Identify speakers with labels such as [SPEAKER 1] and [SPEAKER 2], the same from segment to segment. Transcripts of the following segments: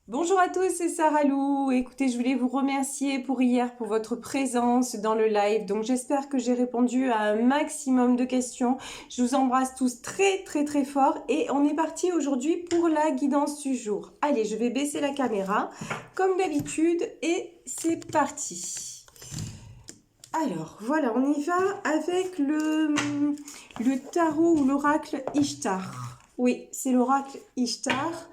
[SPEAKER 1] Bonjour à tous, c'est Sarah Lou. Écoutez, je voulais vous remercier pour hier, pour votre présence dans le live. Donc j'espère que j'ai répondu à un maximum de questions. Je vous embrasse tous très très très fort et on est parti aujourd'hui pour la guidance du jour. Allez, je vais baisser la caméra comme d'habitude et c'est parti. Alors voilà, on y va avec le tarot ou l'oracle Ishtar. Oui, c'est l'oracle Ishtar.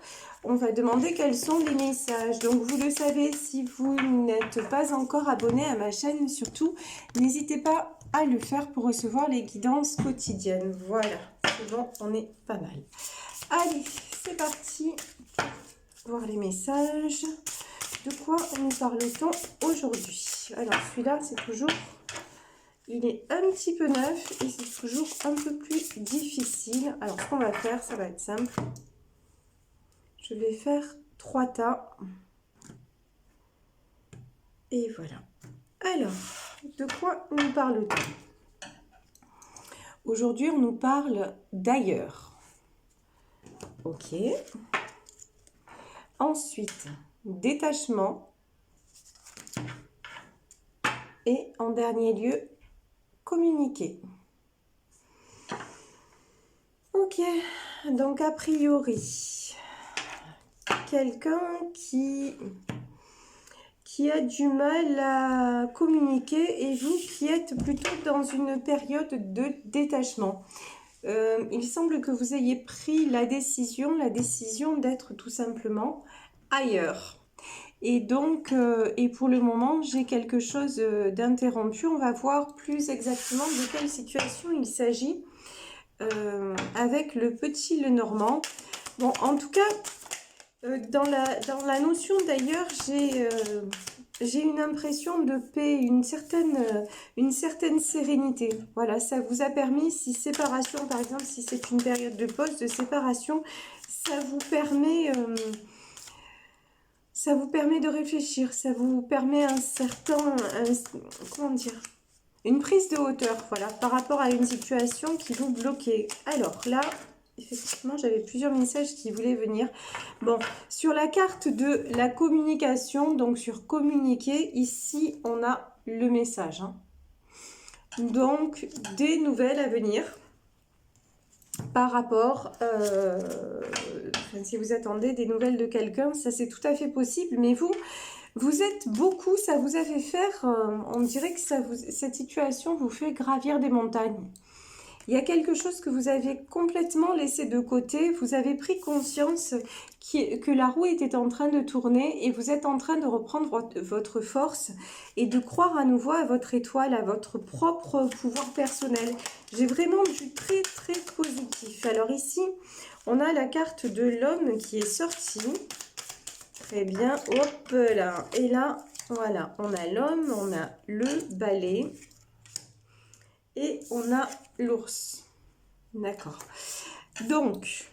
[SPEAKER 1] On va demander quels sont les messages. Donc vous le savez, si vous n'êtes pas encore abonné à ma chaîne, surtout, n'hésitez pas à le faire pour recevoir les guidances quotidiennes. Voilà, c'est bon, on est pas mal. Allez, c'est parti pour voir les messages. De quoi nous parle-t-on aujourd'hui? Alors celui-là, c'est toujours... Il est un petit peu neuf et c'est toujours un peu plus difficile. Alors ce qu'on va faire, ça va être simple. Je vais faire 3 tas. Et voilà. Alors, de quoi nous parle-t-on? Aujourd'hui, on nous parle d'ailleurs. Ok. Ensuite, détachement. Et en dernier lieu, communiquer. Ok. Donc, a priori, quelqu'un qui a du mal à communiquer et vous qui êtes plutôt dans une période de détachement. Il semble que vous ayez pris la décision d'être tout simplement ailleurs. Et donc, et pour le moment, j'ai quelque chose d'interrompu. On va voir plus exactement de quelle situation il s'agit avec le petit Lenormand. Bon, en tout cas, dans la notion d'ailleurs, j'ai une impression de paix, une certaine sérénité. Voilà, ça vous a permis, si séparation, par exemple, si c'est une période de pause, de séparation, ça vous permet de réfléchir, ça vous permet comment dire, une prise de hauteur, voilà, par rapport à une situation qui vous bloquait. Alors là, effectivement, j'avais plusieurs messages qui voulaient venir. Bon, sur la carte de la communication, donc sur communiquer, ici, on a le message. Hein. Donc, des nouvelles à venir par rapport, si vous attendez des nouvelles de quelqu'un, ça c'est tout à fait possible, mais vous êtes beaucoup, ça vous a fait faire, on dirait que cette situation vous fait gravir des montagnes. Il y a quelque chose que vous avez complètement laissé de côté, vous avez pris conscience que la roue était en train de tourner et vous êtes en train de reprendre votre force et de croire à nouveau à votre étoile, à votre propre pouvoir personnel. J'ai vraiment du très très positif. Alors ici, on a la carte de l'homme qui est sortie. Très bien, hop là. Et là, voilà, on a l'homme, on a le balai. Et on a l'ours. D'accord. Donc,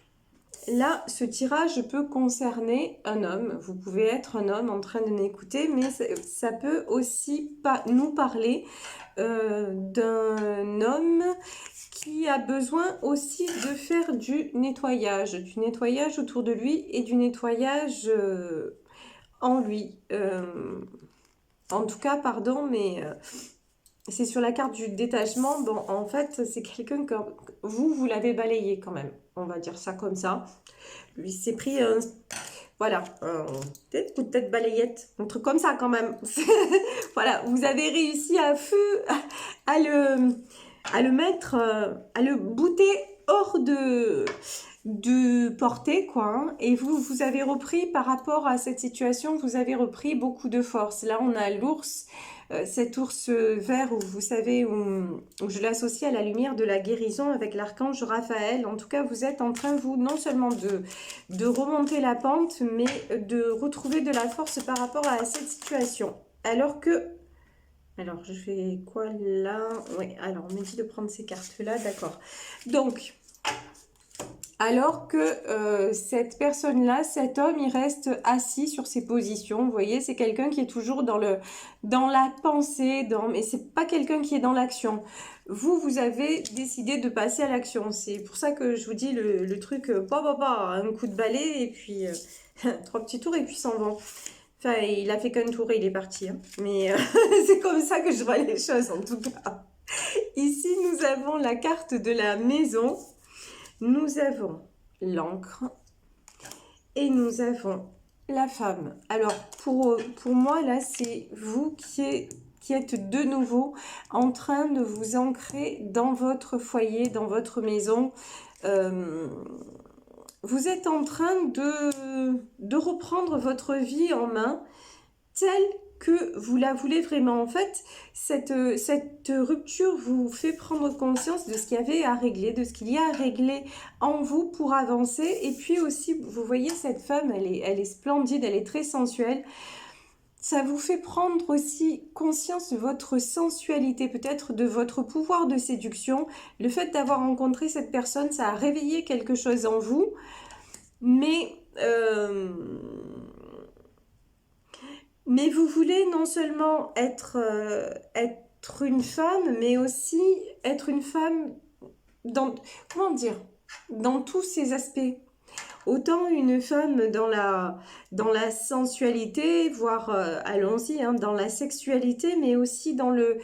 [SPEAKER 1] là, ce tirage peut concerner un homme. Vous pouvez être un homme en train de m'écouter, mais ça peut aussi nous parler d'un homme qui a besoin aussi de faire du nettoyage autour de lui et du nettoyage en lui. En tout cas, pardon, mais... c'est sur la carte du détachement. Bon, en fait, c'est quelqu'un que vous l'avez balayé quand même. On va dire ça comme ça. Lui s'est pris un... Voilà, peut-être coup de tête balayette. Un truc comme ça quand même. Voilà, vous avez réussi à le mettre, à le bouter hors de portée, quoi. Hein. Et vous avez repris, par rapport à cette situation, vous avez repris beaucoup de force. Là, on a l'ours. Cet ours vert, où vous savez, où je l'associe à la lumière de la guérison avec l'archange Raphaël. En tout cas, vous êtes en train, vous, non seulement de remonter la pente, mais de retrouver de la force par rapport à cette situation. Alors, je fais quoi là? Oui, alors, on m'a dit de prendre ces cartes-là, d'accord. Donc... alors que cette personne-là, cet homme, il reste assis sur ses positions. Vous voyez, c'est quelqu'un qui est toujours dans la pensée, mais c'est pas quelqu'un qui est dans l'action. Vous avez décidé de passer à l'action. C'est pour ça que je vous dis le truc, un coup de balai, et puis Trois petits tours et puis s'en vont. Enfin, il a fait qu'un tour et il est parti, hein. Mais c'est comme ça que je vois les choses en tout cas. Ici, nous avons la carte de la maison. Nous avons l'encre. Et nous avons la femme. Alors, pour moi, là, c'est vous qui êtes de nouveau en train de vous ancrer dans votre foyer, dans votre maison. Vous êtes en train de reprendre votre vie en main telle que vous la voulez vraiment. En fait, cette rupture vous fait prendre conscience de ce qu'il y avait à régler, de ce qu'il y a à régler en vous pour avancer. Et puis aussi, vous voyez, cette femme, elle est splendide, elle est très sensuelle. Ça vous fait prendre aussi conscience de votre sensualité, peut-être de votre pouvoir de séduction. Le fait d'avoir rencontré cette personne, ça a réveillé quelque chose en vous. Mais vous voulez non seulement être une femme, mais aussi être une femme dans, comment dire, dans tous ses aspects. Autant une femme dans la sensualité, voire, allons-y, hein, dans la sexualité, mais aussi dans le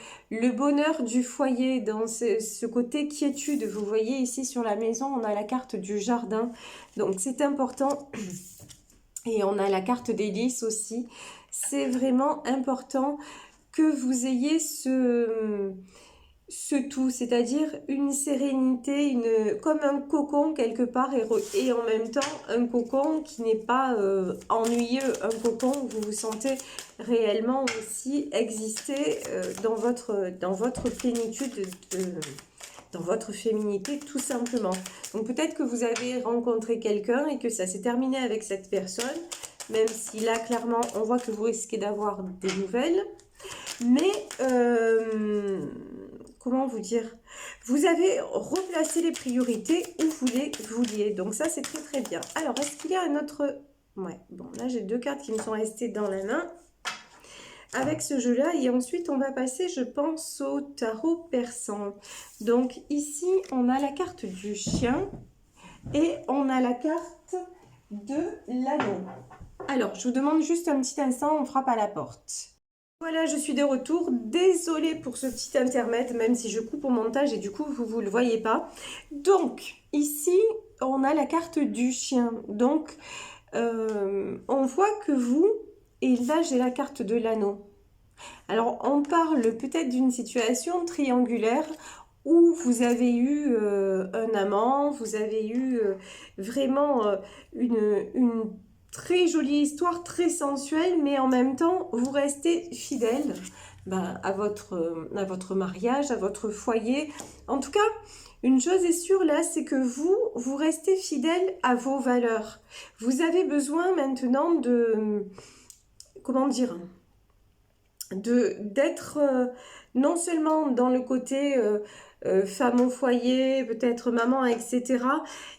[SPEAKER 1] bonheur du foyer, dans ce côté quiétude. Vous voyez ici sur la maison, on a la carte du jardin, donc c'est important. Et on a la carte des lys aussi. C'est vraiment important que vous ayez ce tout, c'est-à-dire une sérénité, comme un cocon quelque part, et en même temps un cocon qui n'est pas ennuyeux, un cocon où vous vous sentez réellement aussi exister dans votre plénitude, dans votre féminité tout simplement. Donc peut-être que vous avez rencontré quelqu'un et que ça s'est terminé avec cette personne, même si là clairement on voit que vous risquez d'avoir des nouvelles. Mais comment vous dire, vous avez replacé les priorités où vous les vouliez. Donc ça, c'est très très bien. Alors, est-ce qu'il y a un autre... Ouais, bon, là, j'ai deux cartes qui me sont restées dans la main avec ce jeu-là. Et ensuite, on va passer, je pense, au tarot persan. Donc ici, on a la carte du chien et on a la carte de l'anneau. Alors, je vous demande juste un petit instant, on frappe à la porte. Voilà, je suis de retour. Désolée pour ce petit intermède, même si je coupe au montage et du coup, vous ne le voyez pas. Donc, ici, on a la carte du chien. Donc, on voit que vous, et là, j'ai la carte de l'anneau. Alors, on parle peut-être d'une situation triangulaire où vous avez eu un amant, vous avez eu vraiment une très jolie histoire, très sensuelle, mais en même temps, vous restez fidèle à votre mariage, à votre foyer. En tout cas, une chose est sûre là, c'est que vous restez fidèle à vos valeurs. Vous avez besoin maintenant comment dire, d'être non seulement dans le côté femme au foyer, peut-être maman, etc.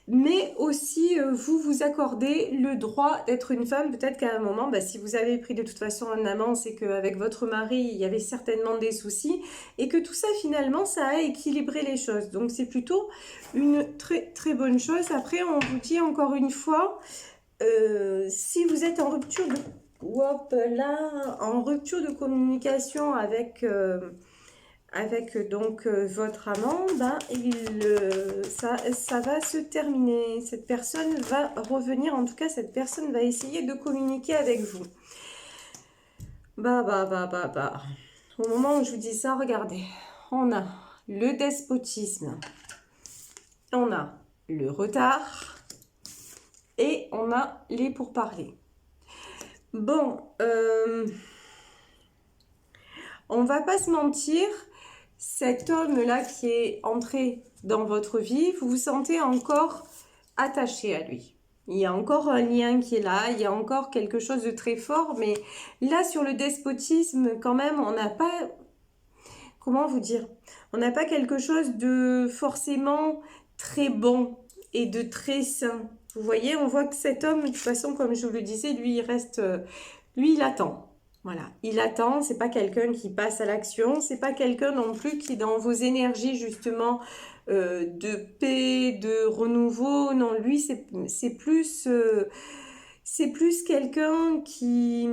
[SPEAKER 1] Mais aussi vous accordez le droit d'être une femme. Peut-être qu'à un moment, si vous avez pris de toute façon un amant, c'est qu'avec votre mari, il y avait certainement des soucis et que tout ça finalement, ça a équilibré les choses. Donc c'est plutôt une très très bonne chose. Après, on vous dit encore une fois, si vous êtes en rupture de... Hop là, en rupture de communication avec donc votre amant, ça va se terminer. Cette personne va revenir, en tout cas cette personne va essayer de communiquer avec vous. Au moment où je vous dis ça, regardez, on a le despotisme, on a le retard et on a les pourparlers. Bon, on va pas se mentir, cet homme-là qui est entré dans votre vie, vous vous sentez encore attaché à lui. Il y a encore un lien qui est là, il y a encore quelque chose de très fort, mais là, sur le despotisme, quand même, on n'a pas... Comment vous dire? On n'a pas quelque chose de forcément très bon et de très sain. Vous voyez, on voit que cet homme, de toute façon, comme je vous le disais, lui, il reste... lui, il attend. Voilà, il attend, c'est pas quelqu'un qui passe à l'action, c'est pas quelqu'un non plus qui, dans vos énergies, justement, de paix, de renouveau, non, lui, c'est plus... c'est plus quelqu'un qui...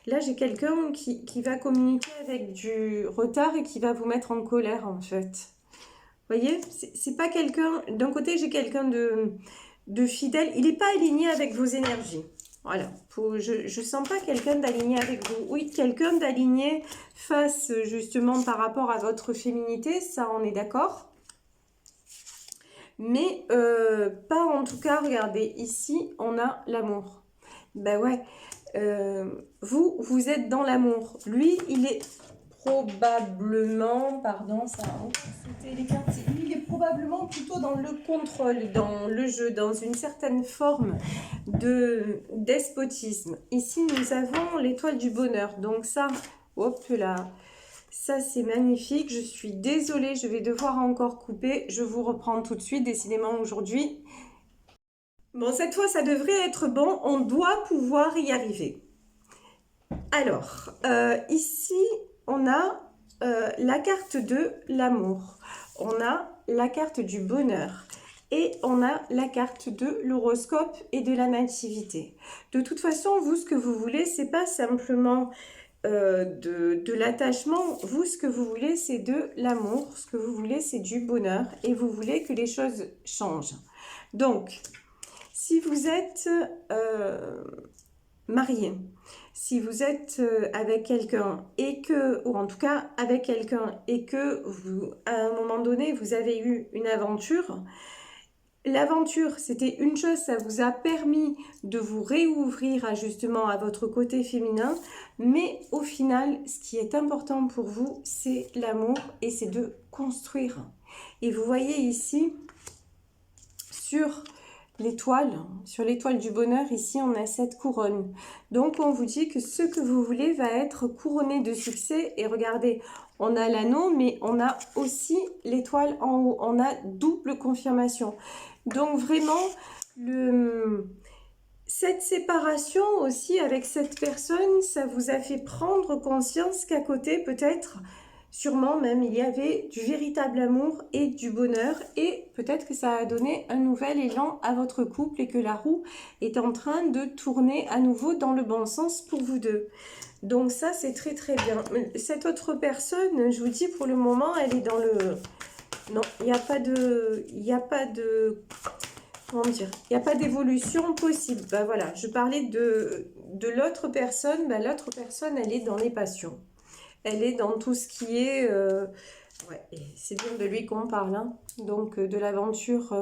[SPEAKER 1] Là, j'ai quelqu'un qui va communiquer avec du retard et qui va vous mettre en colère, en fait. Vous voyez, c'est pas quelqu'un... D'un côté, j'ai quelqu'un de fidèle. Il n'est pas aligné avec vos énergies. Voilà. Je sens pas quelqu'un d'aligné avec vous. Oui, quelqu'un d'aligné face, justement, par rapport à votre féminité. Ça, on est d'accord. Mais pas en tout cas, regardez, ici, on a l'amour. Ben ouais. Vous êtes dans l'amour. Lui, il est probablement, pardon, ça a encore sauté les cartes. Lui, il est probablement plutôt dans le contrôle, dans le jeu, dans une certaine forme de despotisme. Ici, nous avons l'étoile du bonheur. Donc ça, hop là, ça c'est magnifique. Je suis désolée, je vais devoir encore couper. Je vous reprends tout de suite. Décidément, aujourd'hui, bon, cette fois, ça devrait être bon. On doit pouvoir y arriver. Alors, ici, on a la carte de l'amour. On a la carte du bonheur. Et on a la carte de l'horoscope et de la nativité. De toute façon, vous, ce que vous voulez, c'est pas simplement de l'attachement. Vous, ce que vous voulez, c'est de l'amour. Ce que vous voulez, c'est du bonheur. Et vous voulez que les choses changent. Donc, si vous êtes marié, si vous êtes avec quelqu'un et que, ou en tout cas avec quelqu'un et que vous, à un moment donné, vous avez eu une aventure, l'aventure, c'était une chose, ça vous a permis de vous réouvrir justement à votre côté féminin, mais au final, ce qui est important pour vous, c'est l'amour et c'est de construire. Et vous voyez ici, sur l'étoile du bonheur, ici on a cette couronne. Donc on vous dit que ce que vous voulez va être couronné de succès. Et regardez, on a l'anneau, mais on a aussi l'étoile en haut. On a double confirmation. Donc vraiment, cette séparation aussi avec cette personne, ça vous a fait prendre conscience qu'à côté, peut-être, sûrement même, il y avait du véritable amour et du bonheur. Et peut-être que ça a donné un nouvel élan à votre couple et que la roue est en train de tourner à nouveau dans le bon sens pour vous deux. Donc ça, c'est très très bien. Cette autre personne, je vous dis, pour le moment, elle est dans le... Non, il n'y a pas de... Il n'y a pas de... Comment dire? Il n'y a pas d'évolution possible. Ben voilà, je parlais de l'autre personne. Ben, l'autre personne, elle est dans les passions. Elle est dans tout ce qui est... ouais, c'est bien de lui qu'on parle. Hein. Donc, de l'aventure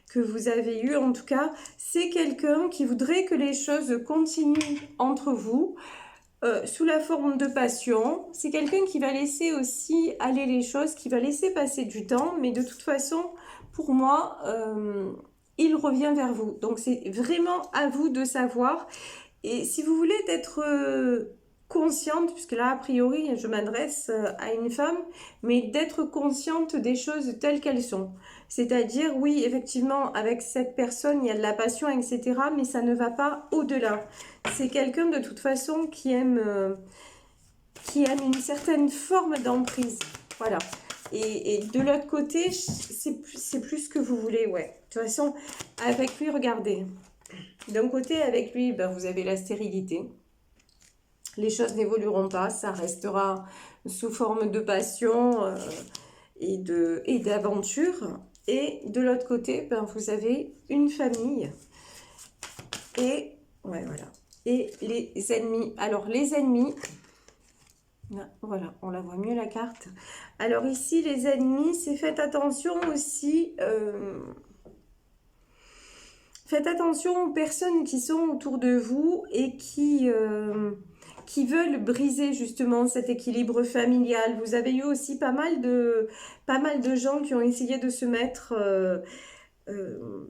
[SPEAKER 1] que vous avez eue. En tout cas, c'est quelqu'un qui voudrait que les choses continuent entre vous. Sous la forme de passion. C'est quelqu'un qui va laisser aussi aller les choses, qui va laisser passer du temps. Mais de toute façon, pour moi... il revient vers vous. Donc, c'est vraiment à vous de savoir. Et si vous voulez d'être consciente, puisque là, a priori, je m'adresse à une femme, mais d'être consciente des choses telles qu'elles sont. C'est-à-dire, oui, effectivement, avec cette personne, il y a de la passion, etc., mais ça ne va pas au-delà. C'est quelqu'un, de toute façon, qui aime une certaine forme d'emprise. Voilà. Et de l'autre côté, c'est plus ce que vous voulez, ouais. De toute façon, avec lui, regardez. D'un côté, avec lui, ben, vous avez la stérilité. Les choses n'évolueront pas, ça restera sous forme de passion et d'aventure. Et de l'autre côté, ben, vous avez une famille. Et, ouais, voilà. Et les ennemis. Alors, les ennemis... Voilà, on la voit mieux la carte. Alors ici, les ennemis, c'est faites attention aussi. Faites attention aux personnes qui sont autour de vous et qui veulent briser justement cet équilibre familial. Vous avez eu aussi pas mal de gens qui ont essayé de se mettre...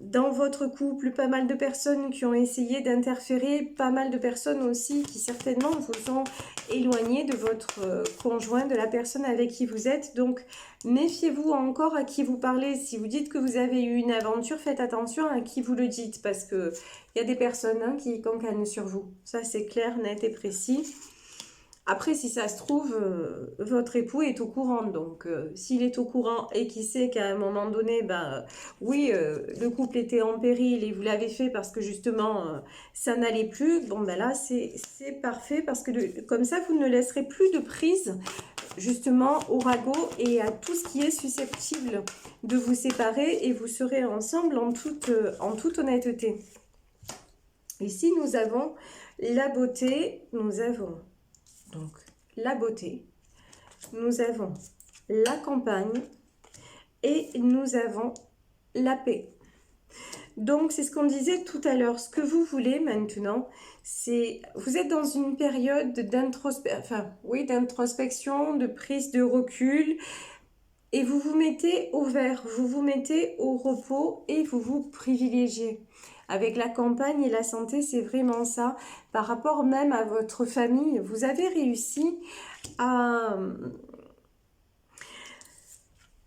[SPEAKER 1] dans votre couple, pas mal de personnes qui ont essayé d'interférer, pas mal de personnes aussi qui certainement vous ont éloigné de votre conjoint, de la personne avec qui vous êtes. Donc, méfiez-vous encore à qui vous parlez. Si vous dites que vous avez eu une aventure, faites attention à qui vous le dites parce qu'il y a des personnes qui cancanent sur vous. Ça, c'est clair, net et précis. Après, si ça se trouve, votre époux est au courant. Donc, s'il est au courant et qu'il sait qu'à un moment donné, ben, oui, le couple était en péril et vous l'avez fait parce que justement, ça n'allait plus, bon, ben là, c'est parfait parce que comme ça, vous ne laisserez plus de prise justement au ragot et à tout ce qui est susceptible de vous séparer et vous serez ensemble en toute honnêteté. Ici, nous avons la beauté, nous avons donc la beauté, nous avons la campagne et nous avons la paix. Donc, c'est ce qu'on disait tout à l'heure. Ce que vous voulez maintenant, c'est... Vous êtes dans une période d'introspection, de prise de recul. Et vous vous mettez au vert, vous vous mettez au repos et vous vous privilégiez. Avec la campagne et la santé, c'est vraiment ça. Par rapport même à votre famille, vous avez réussi à...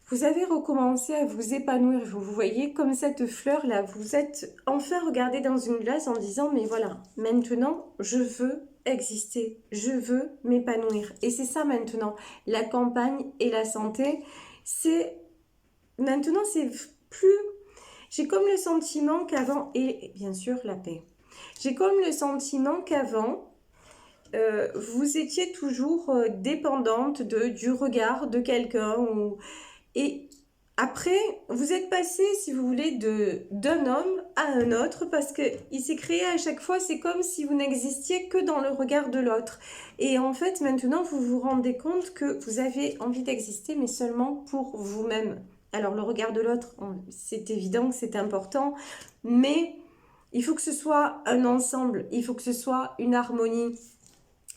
[SPEAKER 1] Vous avez recommencé à vous épanouir. Vous voyez comme cette fleur-là, vous êtes enfin regardé dans une glace en disant, mais voilà, maintenant, je veux exister, je veux m'épanouir. Et c'est ça maintenant, la campagne et la santé, c'est... Maintenant, c'est plus... J'ai comme le sentiment qu'avant, et bien sûr la paix, j'ai comme le sentiment qu'avant, vous étiez toujours dépendante du regard de quelqu'un. Et après, vous êtes passé, si vous voulez, d'un homme à un autre parce qu'il s'est créé à chaque fois, c'est comme si vous n'existiez que dans le regard de l'autre. Et en fait, maintenant, vous vous rendez compte que vous avez envie d'exister, mais seulement pour vous-même. Alors, le regard de l'autre, c'est évident que c'est important, mais il faut que ce soit un ensemble, il faut que ce soit une harmonie.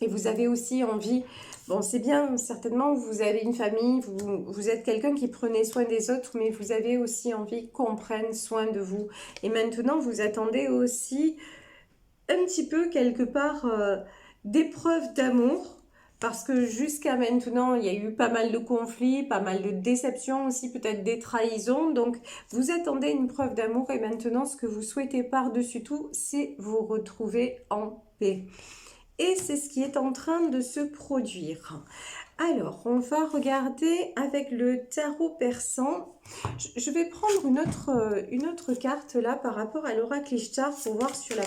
[SPEAKER 1] Et vous avez aussi envie, bon c'est bien, certainement vous avez une famille, vous êtes quelqu'un qui prenait soin des autres, mais vous avez aussi envie qu'on prenne soin de vous. Et maintenant vous attendez aussi un petit peu quelque part d'épreuves d'amour, parce que jusqu'à maintenant il y a eu pas mal de conflits, pas mal de déceptions aussi, peut-être des trahisons, donc vous attendez une preuve d'amour et maintenant ce que vous souhaitez par-dessus tout, c'est vous retrouver en paix. Et c'est ce qui est en train de se produire. Alors, on va regarder avec le tarot persan. Je vais prendre une autre carte là par rapport à l'oracle Ishtar pour voir sur la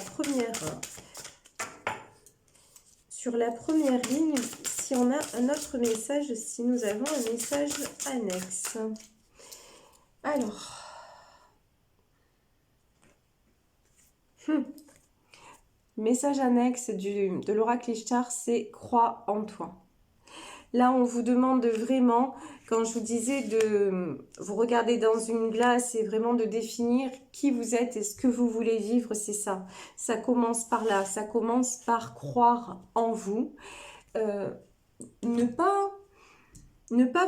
[SPEAKER 1] première ligne si on a un autre message, si nous avons un message annexe. Alors... Message annexe de l'oracle Ishtar, c'est « Crois en toi ». Là, on vous demande vraiment, quand je vous disais de vous regarder dans une glace et vraiment de définir qui vous êtes et ce que vous voulez vivre, c'est ça. Ça commence par là, ça commence par croire en vous. Ne pas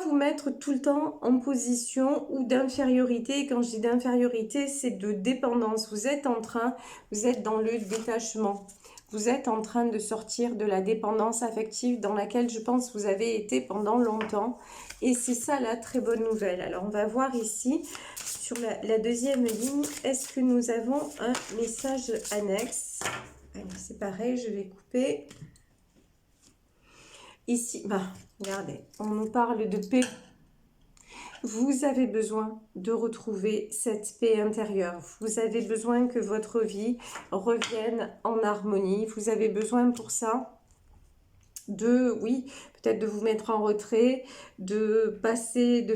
[SPEAKER 1] vous mettre tout le temps en position ou d'infériorité. Quand je dis d'infériorité, c'est de dépendance. Vous êtes dans le détachement. Vous êtes en train de sortir de la dépendance affective dans laquelle je pense vous avez été pendant longtemps. Et c'est ça la très bonne nouvelle. Alors on va voir ici sur la deuxième ligne, est-ce que nous avons un message annexe? Alors c'est pareil, je vais couper. Ici, regardez, on nous parle de paix. Vous avez besoin de retrouver cette paix intérieure. Vous avez besoin que votre vie revienne en harmonie. Vous avez besoin pour ça peut-être de vous mettre en retrait, de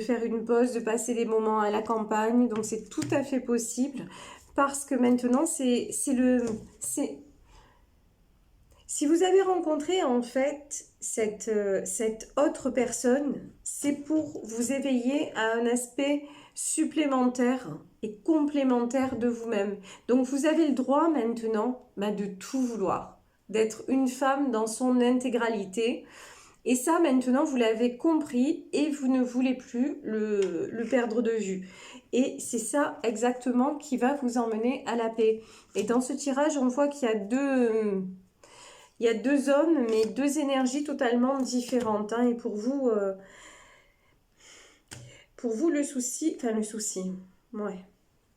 [SPEAKER 1] faire une pause, de passer des moments à la campagne. Donc c'est tout à fait possible parce que maintenant si vous avez rencontré en fait cette autre personne, c'est pour vous éveiller à un aspect supplémentaire et complémentaire de vous-même. Donc vous avez le droit maintenant de tout vouloir, d'être une femme dans son intégralité. Et ça maintenant vous l'avez compris et vous ne voulez plus le perdre de vue. Et c'est ça exactement qui va vous emmener à la paix. Et dans ce tirage on voit qu'il y a deux hommes, mais deux énergies totalement différentes. Et pour vous, le souci, ouais.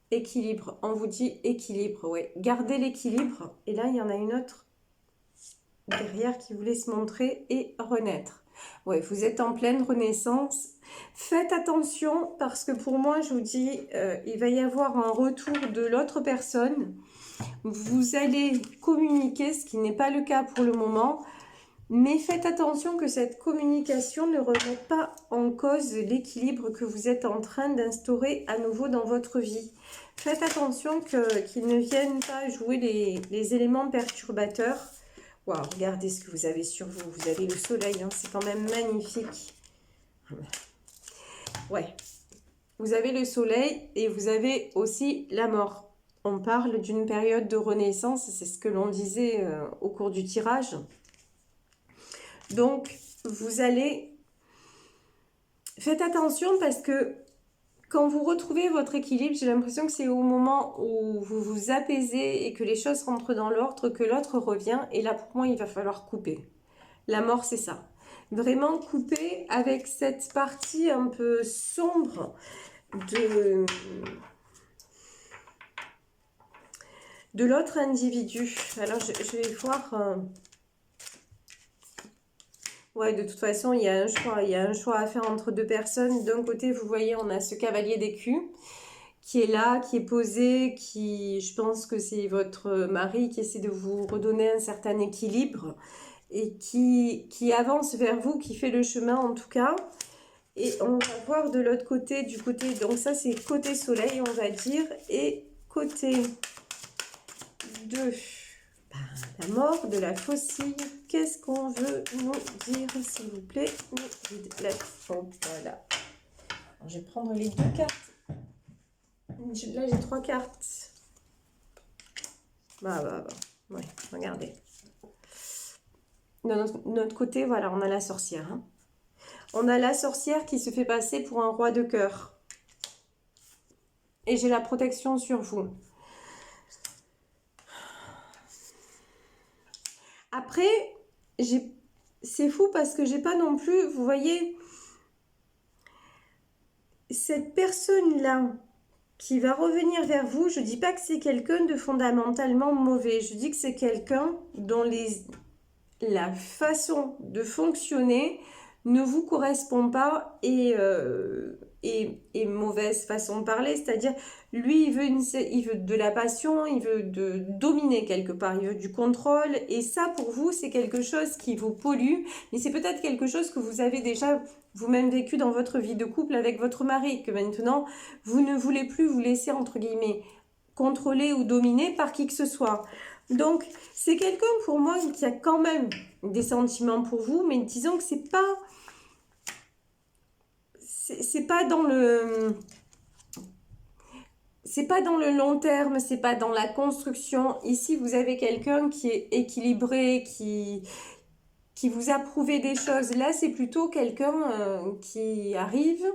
[SPEAKER 1] Équilibre, on vous dit équilibre, ouais. Gardez l'équilibre. Et là, il y en a une autre. guerrière qui voulait se montrer et renaître. Ouais, vous êtes en pleine renaissance. Faites attention parce que pour moi, je vous dis, il va y avoir un retour de l'autre personne. Vous allez communiquer, ce qui n'est pas le cas pour le moment. Mais faites attention que cette communication ne remette pas en cause l'équilibre que vous êtes en train d'instaurer à nouveau dans votre vie. Faites attention qu'ils ne viennent pas jouer les éléments perturbateurs. Waouh, regardez ce que vous avez sur vous. Vous avez le soleil, hein, c'est quand même magnifique. Ouais, vous avez le soleil et vous avez aussi la mort. On parle d'une période de renaissance, c'est ce que l'on disait au cours du tirage. Donc, vous allez... Faites attention parce que quand vous retrouvez votre équilibre, j'ai l'impression que c'est au moment où vous vous apaisez et que les choses rentrent dans l'ordre que l'autre revient. Et là, pour moi, il va falloir couper. La mort, c'est ça. Vraiment couper avec cette partie un peu sombre de l'autre individu. Alors, je vais voir... Ouais, de toute façon, il y a un choix. Il y a un choix à faire entre deux personnes. D'un côté, vous voyez, on a ce cavalier d'écus qui est là, qui est posé, qui, je pense que c'est votre mari qui essaie de vous redonner un certain équilibre et qui avance vers vous, qui fait le chemin en tout cas. Et on va voir de l'autre côté, du côté, donc ça c'est côté soleil, on va dire, et côté de la mort, de la faucille. Qu'est-ce qu'on veut nous dire, s'il vous plaît? Voilà. Alors, je vais prendre les deux cartes. Là, j'ai 3 cartes. Bah. Ouais, regardez. De notre côté, voilà, on a la sorcière. Hein. On a la sorcière qui se fait passer pour un roi de cœur. Et j'ai la protection sur vous. Après, c'est fou parce que j'ai pas non plus, vous voyez, cette personne-là qui va revenir vers vous, je dis pas que c'est quelqu'un de fondamentalement mauvais. Je dis que c'est quelqu'un dont la façon de fonctionner ne vous correspond pas et mauvaise façon de parler, c'est-à-dire lui il veut de la passion, il veut dominer quelque part, il veut du contrôle et ça pour vous c'est quelque chose qui vous pollue, mais c'est peut-être quelque chose que vous avez déjà vous-même vécu dans votre vie de couple avec votre mari, que maintenant vous ne voulez plus vous laisser entre guillemets contrôler ou dominer par qui que ce soit. Donc, c'est quelqu'un pour moi qui a quand même des sentiments pour vous, mais disons que c'est pas dans le long terme, c'est pas dans la construction. Ici, vous avez quelqu'un qui est équilibré, qui vous a prouvé des choses. Là, c'est plutôt quelqu'un qui arrive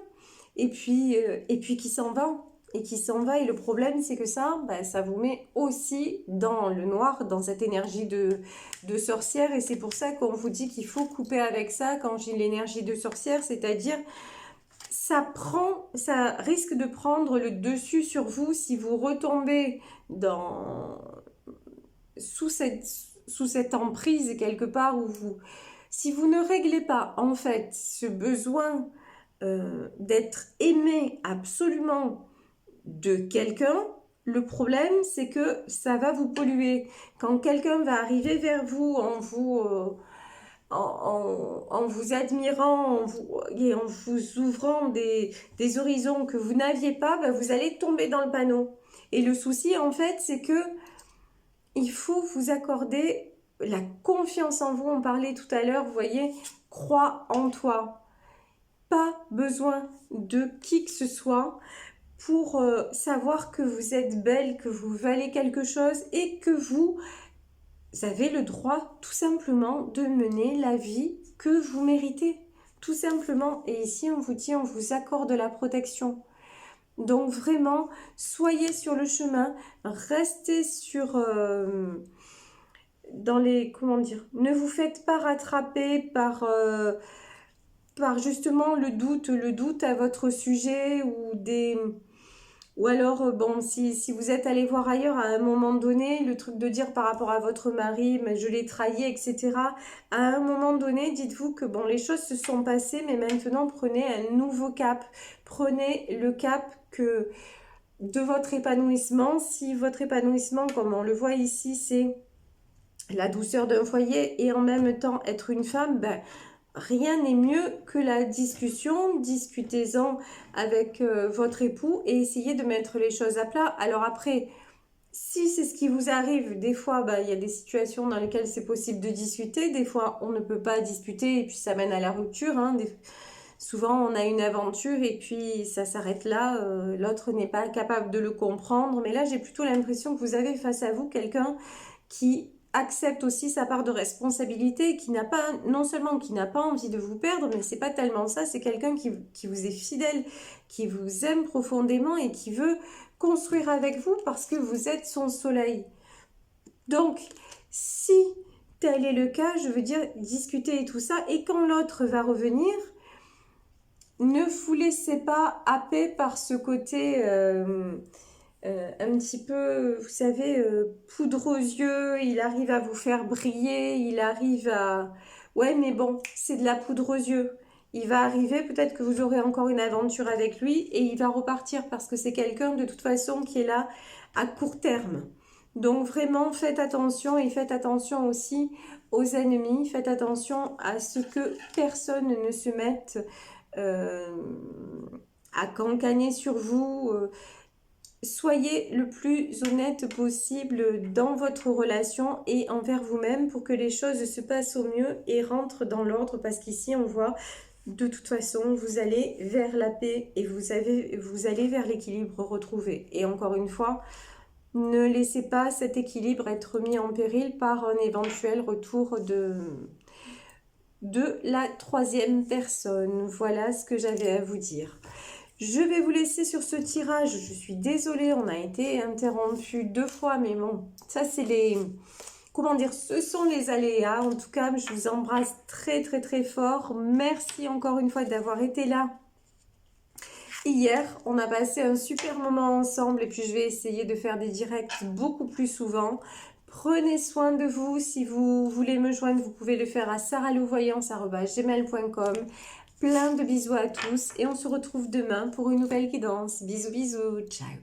[SPEAKER 1] et puis qui s'en va. Et qui s'en va. Et le problème, c'est que ça vous met aussi dans le noir, dans cette énergie de sorcière. Et c'est pour ça qu'on vous dit qu'il faut couper avec ça. Quand j'ai l'énergie de sorcière, c'est-à-dire ça risque de prendre le dessus sur vous si vous retombez sous cette emprise quelque part où si vous ne réglez pas en fait ce besoin d'être aimé absolument de quelqu'un, le problème c'est que ça va vous polluer. Quand quelqu'un va arriver vers vous en vous admirant et en vous ouvrant des horizons que vous n'aviez pas, vous allez tomber dans le panneau. Et le souci en fait c'est que il faut vous accorder la confiance en vous. On parlait tout à l'heure, vous voyez, crois en toi. Pas besoin de qui que ce soit pour savoir que vous êtes belle, que vous valez quelque chose et que vous avez le droit tout simplement de mener la vie que vous méritez. Tout simplement. Et ici, on vous dit, on vous accorde la protection. Donc vraiment, soyez sur le chemin, restez dans les, comment dire, ne vous faites pas rattraper par justement le doute à votre sujet ou Ou alors, bon, si vous êtes allé voir ailleurs à un moment donné, le truc de dire par rapport à votre mari, mais je l'ai trahi, etc. À un moment donné, dites-vous que bon, les choses se sont passées, mais maintenant prenez un nouveau cap. Prenez le cap de votre épanouissement. Si votre épanouissement, comme on le voit ici, c'est la douceur d'un foyer et en même temps être une femme, ben, rien n'est mieux que la discussion. Discutez-en avec votre époux et essayez de mettre les choses à plat. Alors après, si c'est ce qui vous arrive, des fois, bah, il y a des situations dans lesquelles c'est possible de discuter. Des fois, on ne peut pas discuter et puis ça mène à la rupture. Hein. Souvent, on a une aventure et puis ça s'arrête là. L'autre n'est pas capable de le comprendre. Mais là, j'ai plutôt l'impression que vous avez face à vous quelqu'un qui accepte aussi sa part de responsabilité, qui n'a pas, non seulement qui n'a pas envie de vous perdre, mais c'est pas tellement ça, c'est quelqu'un qui vous est fidèle, qui vous aime profondément et qui veut construire avec vous parce que vous êtes son soleil. Donc, si tel est le cas, je veux dire, discuter et tout ça, et quand l'autre va revenir, ne vous laissez pas happer par ce côté un petit peu, vous savez, poudre aux yeux, il arrive à vous faire briller, il arrive à... Ouais, mais bon, c'est de la poudre aux yeux. Il va arriver, peut-être que vous aurez encore une aventure avec lui et il va repartir parce que c'est quelqu'un de toute façon qui est là à court terme. Donc vraiment, faites attention et faites attention aussi aux ennemis. Faites attention à ce que personne ne se mette à cancaner sur vous. Soyez le plus honnête possible dans votre relation et envers vous-même pour que les choses se passent au mieux et rentrent dans l'ordre parce qu'ici on voit de toute façon vous allez vers la paix et vous allez vers l'équilibre retrouvé. Et encore une fois, ne laissez pas cet équilibre être mis en péril par un éventuel retour de la troisième personne. Voilà ce que j'avais à vous dire. Je vais vous laisser sur ce tirage. Je suis désolée, on a été interrompu 2 fois, mais bon, ça c'est les... Comment dire, ce sont les aléas. En tout cas, je vous embrasse très très très fort. Merci encore une fois d'avoir été là. Hier, on a passé un super moment ensemble et puis je vais essayer de faire des directs beaucoup plus souvent. Prenez soin de vous. Si vous voulez me joindre, vous pouvez le faire à sarahlouvoyance@gmail.com. Plein de bisous à tous et on se retrouve demain pour une nouvelle guidance. Bisous bisous, ciao.